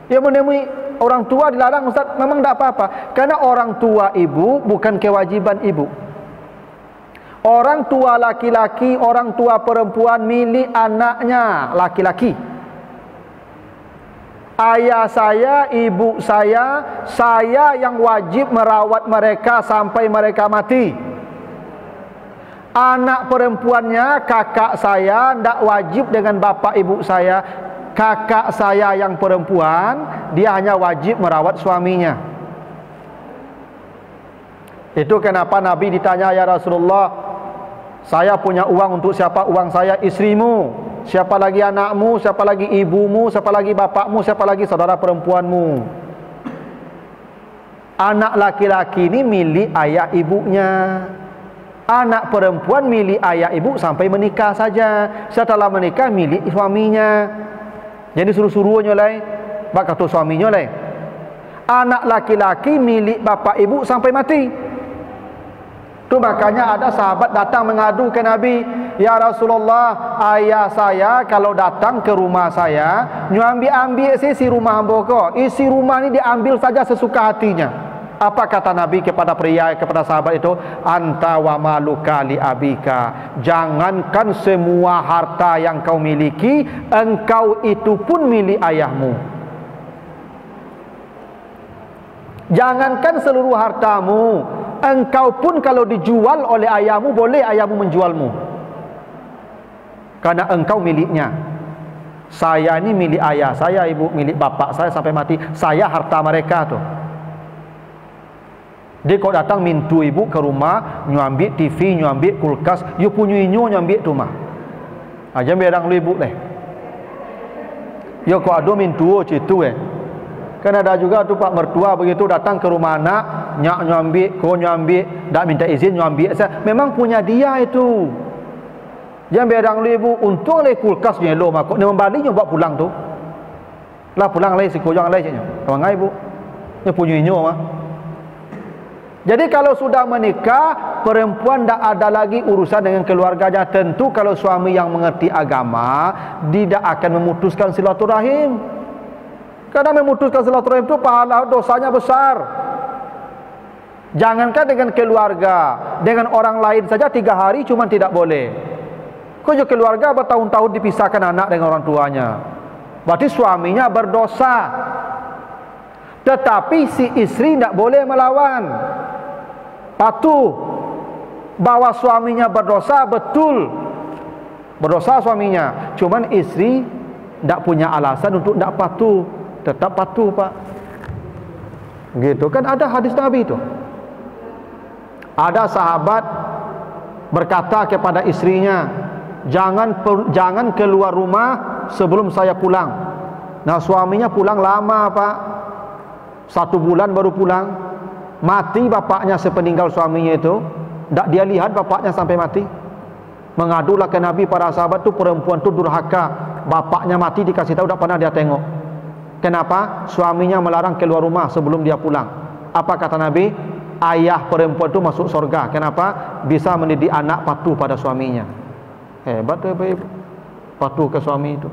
Ya menemui orang tua dilarang Ustaz, memang tak apa-apa. Karena orang tua ibu bukan kewajiban ibu. Orang tua laki-laki, orang tua perempuan milik anaknya laki-laki. Ayah saya, ibu saya yang wajib merawat mereka sampai mereka mati. Anak perempuannya, kakak saya, tidak wajib dengan bapak ibu saya. Kakak saya yang perempuan, dia hanya wajib merawat suaminya. Itu kenapa Nabi ditanya, ya Rasulullah, saya punya uang untuk siapa? Uang saya istrimu. Siapa lagi anakmu? Siapa lagi ibumu? Siapa lagi bapakmu? Siapa lagi saudara perempuanmu? Anak laki-laki ini milik ayah ibunya. Anak perempuan milik ayah ibu sampai menikah saja. Setelah menikah milik suaminya. Jadi suruh-suruhnya lah, bak kata suaminya lah. Anak laki-laki milik bapak ibu sampai mati. Itu makanya ada sahabat datang mengadu ke Nabi, ya Rasulullah, ayah saya kalau datang ke rumah saya, ambil isi rumah hamba kau. Isi rumah ini diambil saja sesuka hatinya. Apa kata Nabi kepada pria, kepada sahabat itu? Anta wa maluka li abika. Jangankan semua harta yang kau miliki, engkau itu pun milik ayahmu. Jangankan seluruh hartamu, engkau pun kalau dijual oleh ayahmu, boleh ayahmu menjualmu, karena engkau miliknya. Saya ini milik ayah saya, ibu milik bapak saya sampai mati. Saya harta mereka tu. Dia kau datang mintu ibu ke rumah, nyambil TV, nyambil kulkas, you punya inyo nyambil tu mah. Aja berang lu ibu leh. Yo kau ado mintu citu Kan ada juga tu pak mertua begitu datang ke rumah anak, nyak nyambil, kau nyambil, tak minta izin nyambil. Memang punya dia itu. Jangan berang lu ibu, untung le kulkas nyelo makok, ni membalik nyoba pulang tu. Lah pulang lagi si kujang lagi caknya. Kawan ibu, ni punya inyo mah. Jadi kalau sudah menikah, perempuan tak ada lagi urusan dengan keluarganya. Tentu kalau suami yang mengerti agama, tidak akan memutuskan silaturahim. Karena memutuskan silaturahim itu pahala dosanya besar. Jangankan dengan keluarga, dengan orang lain saja 3 hari cuma tidak boleh. Kau juga keluarga bertahun-tahun dipisahkan anak dengan orang tuanya, berarti suaminya berdosa. Tetapi si istri tidak boleh melawan, patuh. Bahwa suaminya berdosa, betul berdosa suaminya, cuman istri tidak punya alasan untuk tidak patuh. Tetap patuh pak. Gitu kan, ada hadis Nabi itu. Ada sahabat berkata kepada istrinya, jangan keluar rumah sebelum saya pulang. Nah suaminya pulang lama pak, 1 bulan baru pulang. Mati bapaknya sepeninggal suaminya itu, tidak dia lihat bapaknya sampai mati. Mengadulah ke Nabi para sahabat tu, perempuan tu durhaka, bapaknya mati dikasih tahu tidak pernah dia tengok. Kenapa? Suaminya melarang keluar rumah sebelum dia pulang. Apa kata Nabi? Ayah perempuan itu masuk surga. Kenapa? Bisa mendidik anak patuh pada suaminya. Hebat tu ibu, patuh ke suami itu.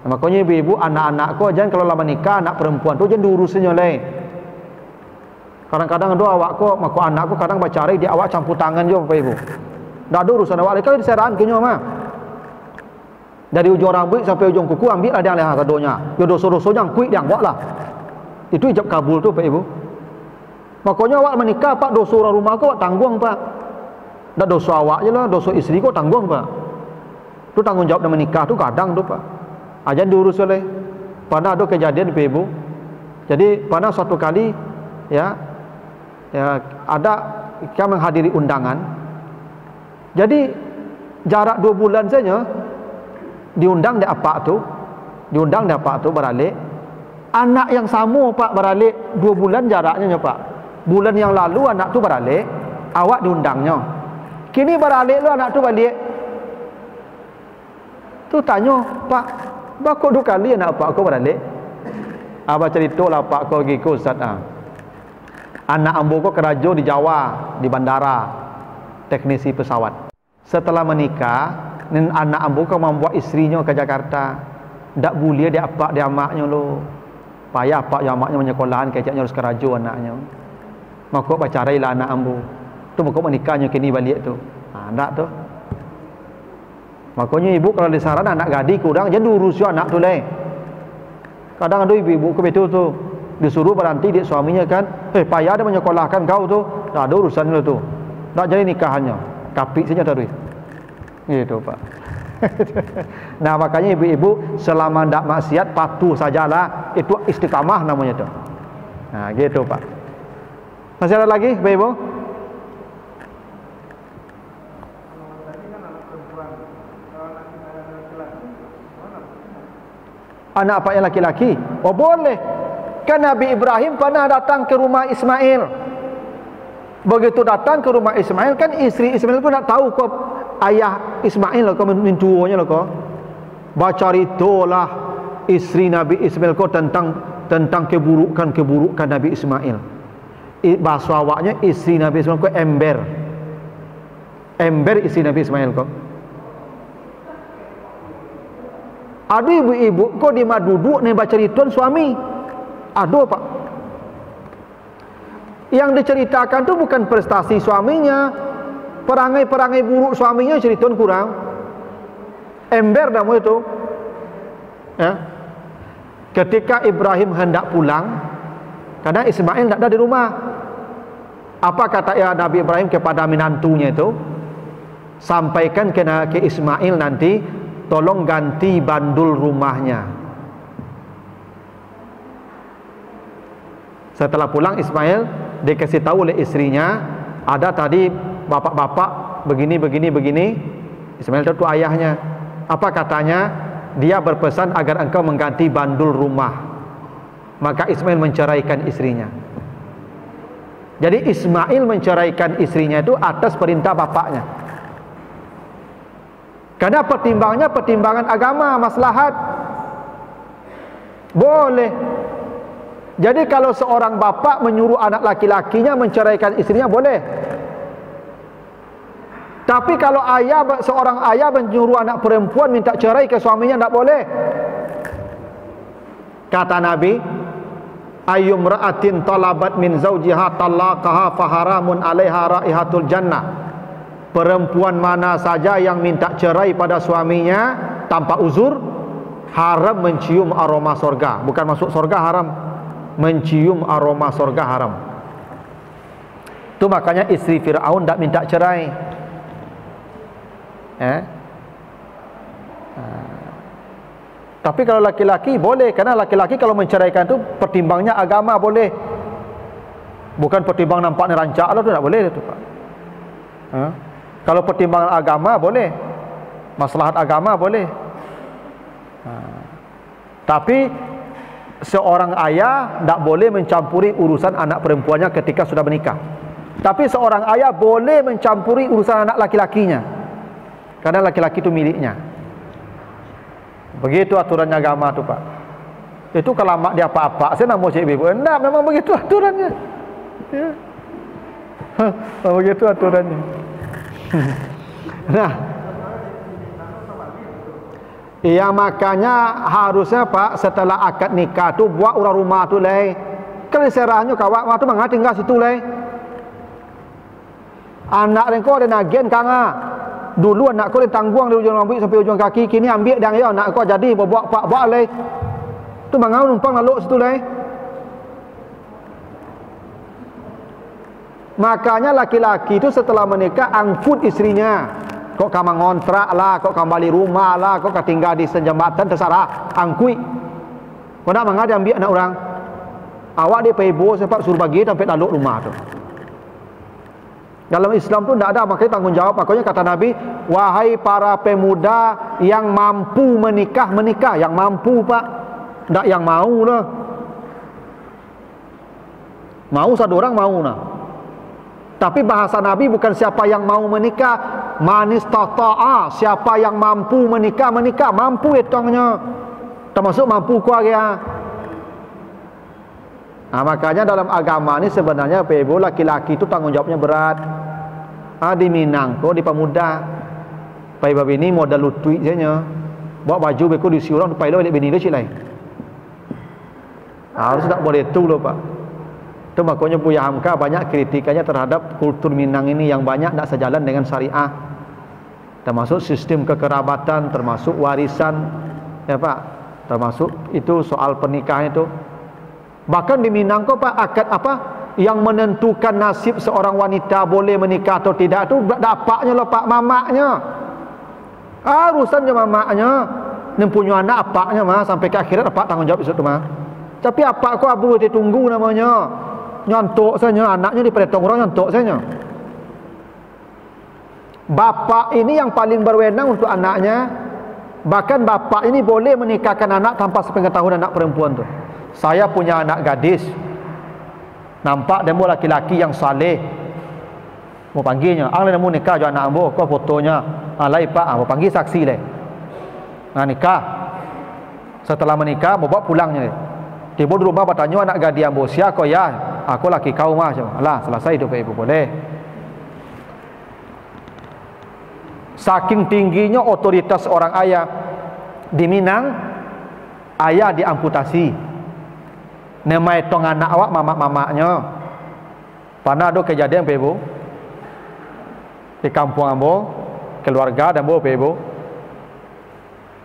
Makanya ibu-ibu, anak-anak kau jangan kalau lama nikah, anak perempuan tu jangan diurusinnya lain. Kadang-kadang ada awak kau, maka anak kau kadang bacari dia awak campur tangan juga ibu. Tak ada urusan awak. Kalau diserang kenya mah. Dari ujung rambut sampai ujung kuku ambil lah dia leha kadonya. Yo dosa-dosa yang kuik dia buat lah. Itu ijab kabul tu pak ibu. Makanya awak menikah pak, dosa orang rumah kau tanggung pak. Tak dosa awak je lah, dosa isteri kau tanggung pak. Tu tanggung jawab dan menikah tu kadang tu pak. Ajan diurus oleh. Pernah ada kejadian pak ibu. Jadi pernah suatu kali ya ada kita menghadiri undangan. Jadi jarak 2 bulan saja diundang dia apa tu beralik. Anak yang sama pak beralik 2 bulan jaraknya pak. Bulan yang lalu anak tu beralik, awak diundangnya. Kini beralik lu anak tu balik. Tu tanya, pak, bakok 2 kali anak pak kau beralik. Abah cerita lah pak kau pergi ke ustaz. Anak ambo kau kerja di Jawa, di bandara, teknisi pesawat. Setelah menikah, dan anak ambo kau membawa istrinya ke Jakarta. Tak boleh dia apa dia maknya lo. Payah pak yang maknya menyekolahan kecaknya harus kerja anaknya. Maka bacarailah anak ambo. Tu pokok menikahnya kini balik tu. Ndak tu. Makanya ibu kalau disaran anak gadi kurang jadi urus anak tu lain. Kadang ada ibu-ibu ke betul tu disuruh berhenti di suaminya kan, payah dia menyekolahkan kau tu, tak ada urusan tu. Tak jadi nikahannya. Kapik saja tadi. Gitu, Pak. Nah, makanya ibu-ibu selama ndak maksiat patuh sajalah, itu istiqamah namanya tu. Nah, gitu, Pak. Masih ada lagi, ibu-ibu? Anak apa yang laki-laki? Oh, boleh. Kan Nabi Ibrahim pernah datang ke rumah Ismail. Begitu datang ke rumah Ismail, kan istri Ismail pun tak tahu kok ayah Ismail kok mintuonya kok. Baca ritolah istri Nabi Ismail kok tentang keburukan Nabi Ismail. Bahasa awaknya istri Nabi Ismail kok ember. Ember istri Nabi Ismail kok. Ada ibu-ibu kok dia duduk ni baca rituan suami. Ada, Pak. Yang diceritakan tu bukan prestasi suaminya, perangai-perangai buruk suaminya ceritakan kurang. Ember dah itu. Ya. Ketika Ibrahim hendak pulang, karena Ismail tidak ada di rumah. Apa kata ya Nabi Ibrahim kepada menantunya itu? Sampaikan ke Ismail nanti, tolong ganti bandul rumahnya. Setelah pulang Ismail dikasih tahu oleh istrinya, ada tadi bapak-bapak begini. Ismail itu ayahnya. Apa katanya? Dia berpesan agar engkau mengganti bandul rumah. Maka Ismail menceraikan istrinya. Jadi Ismail menceraikan istrinya itu atas perintah bapaknya. Karena pertimbangannya pertimbangan agama, maslahat. Boleh. Jadi kalau seorang bapak menyuruh anak laki-lakinya menceraikan istrinya, boleh. Tapi kalau seorang ayah menyuruh anak perempuan minta cerai ke suaminya, tidak boleh. Kata Nabi, ayyumra'atin talabat min zawjiha talaqaha faharamun 'alaiha raihatul jannah. Perempuan mana saja yang minta cerai pada suaminya tanpa uzur, haram mencium aroma sorga. Bukan masuk sorga haram, mencium aroma sorga haram. Itu makanya istri Fir'aun tidak minta cerai. Tapi kalau laki-laki boleh, karena laki-laki kalau menceraikan itu pertimbangnya agama boleh. Bukan pertimbang nampaknya rancak lah, itu tidak boleh itu, Pak. Kalau pertimbangan agama boleh, maslahat agama boleh. Tapi seorang ayah tidak boleh mencampuri urusan anak perempuannya ketika sudah menikah. Tapi seorang ayah boleh mencampuri urusan anak laki-lakinya, karena laki-laki itu miliknya. Begitu aturannya agama tu, Pak. Itu kalau mak dia apa-apa, saya nak mau cik ibu. Enggak, memang begitu aturannya. Ya. Begitu aturannya. Nah, iya makanya harusnya Pak setelah akad nikah tu buat urang rumah tu leh. Kalau serahnya kawak tu mangga tinggal situ leh. Anak rengko ada nagen kanga. Dulu anak kau tangguang dari ujung rambut sampai ujung kaki, kini ambil dan ya anak kau jadi bawa pak bawa leh. Tu mangga numpang lalu situ leh. Makanya laki-laki itu setelah menikah angkut istrinya. Kok kamu ngontrak lah, kok kamu balik rumah lah, kok kamu tinggal di sejambatan, terserah, angkui. Kau nak mengada ambil anak orang. Awak dia pebo sebab suruh bagi sampai lalu rumah tu. Dalam Islam tu tidak ada makanya tanggungjawab. Makanya kata Nabi, wahai para pemuda yang mampu menikah, menikah. Yang mampu, Pak. Tidak yang mau lah. Mau satu orang mau lah. Tapi bahasa Nabi bukan siapa yang mau menikah, manis tata'a, siapa yang mampu menikah, menikah, mampu hitungnya. Termasuk mampu keluarga. Nah, makanya dalam agama ini sebenarnya pebo laki-laki itu tanggungjawabnya berat. Di Minang kok di pemuda. Pai babi ini modal lutui saja. Bawa baju beko di siurang pai lo bini dia cilai. Harus tak boleh tu loh, Pak. Itu makanya Buya Hamka banyak kritikannya terhadap kultur Minang ini yang banyak tidak sejalan dengan syariah, termasuk sistem kekerabatan, termasuk warisan, ya Pak, termasuk itu soal pernikahan itu. Bahkan di Minang kok Pak, akad apa yang menentukan nasib seorang wanita boleh menikah atau tidak itu dapaknya loh Pak, mamaknya. Urusannya mamaknya, mempunyai anak apaknya mah, sampai ke akhirat apak tanggung jawab itu mah. Tapi apak kok abu ditunggu namanya. Nyontok saja anaknya dipotong orang, nyontok saja. Bapak ini yang paling berwenang untuk anaknya. Bahkan bapak ini boleh menikahkan anak tanpa sepengetahuan anak perempuan tu. Saya punya anak gadis, nampak demo laki-laki yang saleh, mau panggilnya, angin mau nikah jo anak ambo, kau fotonya, alai pak, mau panggil saksi le. Nah nikah, setelah menikah mau bawa pulangnya. Tiba di rumah bertanya anak gadis ambo, siapa ya? Aku laki kau mah, lah selesai itu ibu boleh. Saking tingginya otoritas orang ayah di Minang, ayah diamputasi. Nama itu anak awak mamak-mamaknya. Pernah ada kejadian ibu di kampung ambo, keluarga dan ambo ibu.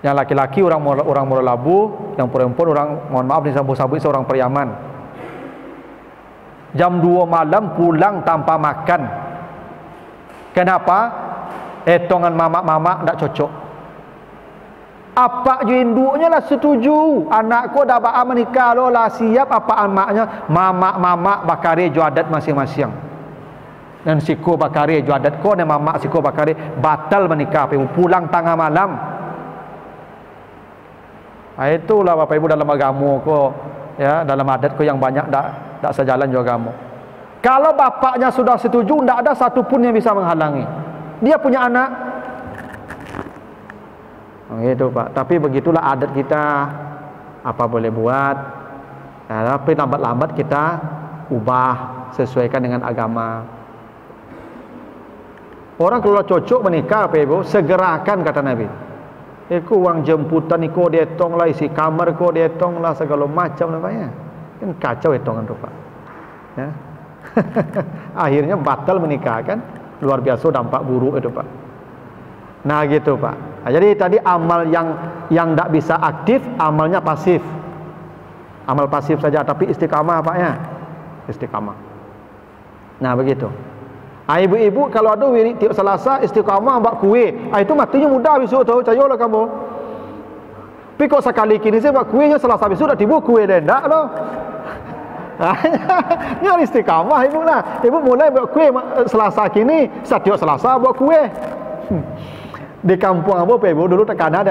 Yang laki-laki orang Mula Labu, yang perempuan orang, mohon maaf nih sabu-sabu seorang Periaman. Jam 2 malam pulang tanpa makan. Kenapa? Etongan mamak-mamak tak cocok. Apa induknya lah setuju, anakku dah ba'a menikah lo lah siap, apa maknya mamak-mamak bakari jo adat masing-masing. Dan siko bakari jo adat ko dan mamak siko bakari batal menikah, pulang tengah malam. Itulah Bapak Ibu dalam agama ko, ya, dalam adat ko yang banyak tak sejalan juga agama. Kalau bapaknya sudah setuju, tidak ada satu pun yang bisa menghalangi. Dia punya anak. Gitu Pak. Tapi begitulah adat kita. Apa boleh buat? Ya, tapi lambat-lambat kita ubah sesuaikan dengan agama. Orang kalau cocok menikah, Pak Ibu, segerakan kata Nabi. Iku uang jemputan iko dietong lah, isi kamar ko dietong lah, segala macam namanya. Kan kacau hitungan tu Pak. Ya. Akhirnya batal menikah kan. Luar biasa dampak buruk itu Pak. Nah gitu Pak. Nah, jadi tadi amal yang tak bisa aktif, amalnya pasif. Amal pasif saja, tapi istiqamah Pak ya. Istiqamah. Nah begitu. Ibu-ibu kalau ada wirid tiap Selasa istiqamah buat kuih, itu matinya mudah besok tu, percayalah kamu. Tapi kok sekali kini saya buat kuihnya Selasa besok dah tiba kuih dah enggak loh. Ini harus istiqamah ibu lah. Ibu mulai buat kuih Selasa kini, setiap Selasa buat kuih. Di kampung ambo ibu dulu tekanan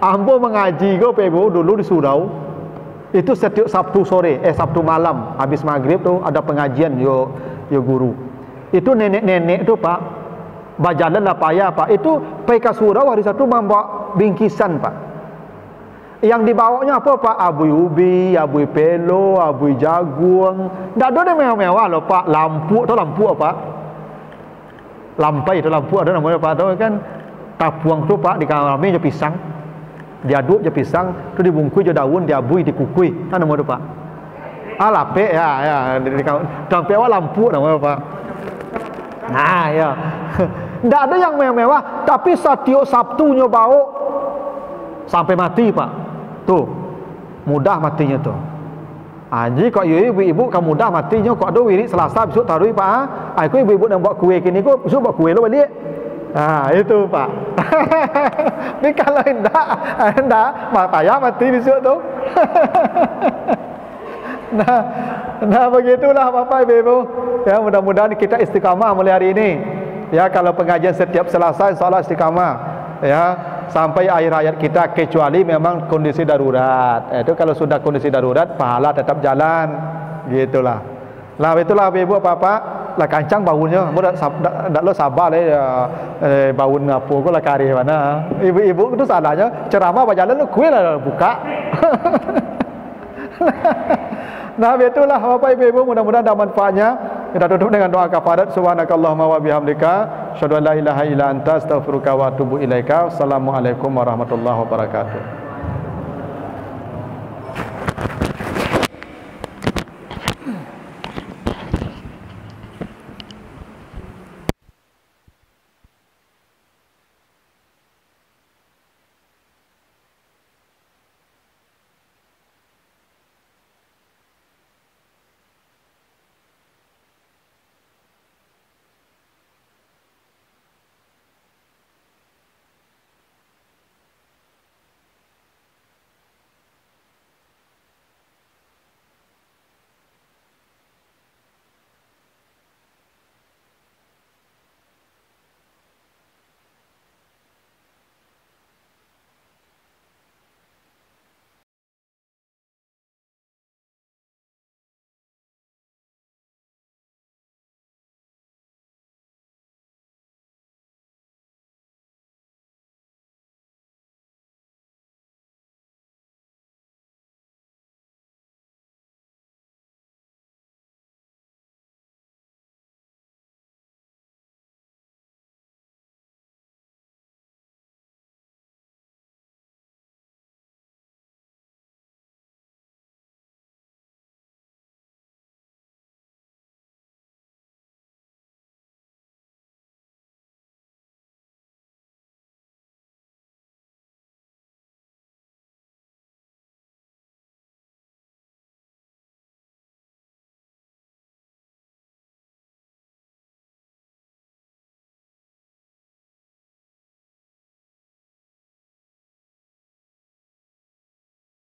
ambo mengaji go ibu dulu di surau. Itu setiap Sabtu sore, Sabtu malam habis maghrib tu ada pengajian yo guru. Itu nenek-nenek tu Pak, bajalan lah payah Pak. Itu pergi ke surau hari satu membawa bingkisan Pak. Yang dibawanya apa Pak? Abui ubi, abui pelo, abui jagung. Tak ada yang mewah-mewah loh Pak. Lampu tu lampu apa? Lampai itu lampu ada namanya Pak. Tahu kan? Tapuang tu Pak di kamar kami je pisang. Diaduk je pisang, tu dibungkus je daun, diabui, dikukui. Kan nama tu Pak? Lape ya. Sampai awal lampu namanya Pak. Nah ya. Tak ada yang mewah-mewah, tapi setiap Sabtunya bau sampai mati Pak. Tuh, mudah matinya tuh. Jadi kok ibu-ibu kamu mudah matinya, kok ada wirid Selasa besok taruh Pak. Aku ibu-ibu yang buat kue kini kok besok buat kue lo balik. Itu Pak. Tapi kalau enggak payah mati besok tuh. Nah begitulah Bapak Ibu. Ya mudah-mudahan kita istiqamah mulai hari ini. Ya kalau pengajian setiap Selasa insyaallah istiqamah. Ya sampai akhir hayat kita, kecuali memang kondisi darurat. Itu kalau sudah kondisi darurat pahala tetap jalan. Gitulah. Lah itulah Ibu Bapak, lah kancang baunya. Dak lo sabar baun apa ko lah kari mana. Ibu-ibu itu salahnya ceramah berjalan kue lah buka. Nah itulah Bapak Ibu, mudah-mudahan ada manfaatnya. Kita tutup dengan doa kafarat. Subhanakallahumma wa bihamdika, asyhadu an la ilaha illa anta, astaghfiruka wa atubu ilaika. Assalamualaikum warahmatullahi wabarakatuh.